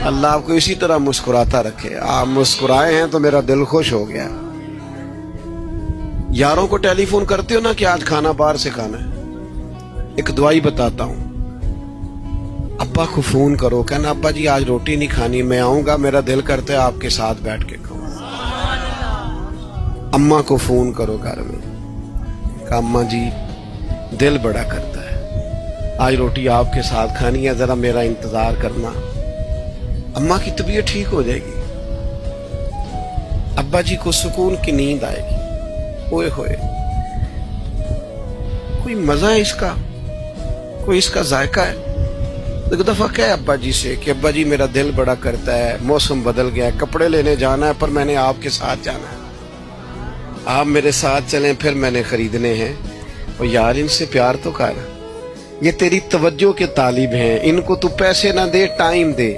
اللہ آپ کو اسی طرح مسکراتا رکھے. آپ مسکرائے ہیں تو میرا دل خوش ہو گیا. یاروں کو ٹیلی فون کرتے ہو نا کہ آج کھانا باہر سے کھانا ہے. ایک دعائی بتاتا ہوں. ابا کو فون کرو, کہنا ابا جی آج روٹی نہیں کھانی, میں آؤں گا, میرا دل کرتا ہے آپ کے ساتھ بیٹھ کے کھاؤں. اماں کو فون کرو گھر میں, کہ اماں جی دل بڑا کرتا ہے, آج روٹی آپ کے ساتھ کھانی ہے, ذرا میرا انتظار کرنا. اماں کی طبیعت ٹھیک ہو جائے گی, ابا جی کو سکون کی نیند آئے گی. اوئے ہوئے, کوئی مزہ ہے اس کا, کوئی اس کا ذائقہ ہے. ایک دفعہ کہے ابا جی سے کہ ابا جی میرا دل بڑا کرتا ہے, موسم بدل گیا ہے, کپڑے لینے جانا ہے, پر میں نے آپ کے ساتھ جانا ہے, آپ میرے ساتھ چلیں, پھر میں نے خریدنے ہیں. اور یار ان سے پیار تو کر, یہ تیری توجہ کے طالب ہیں, ان کو تو پیسے نہ دے, ٹائم دے.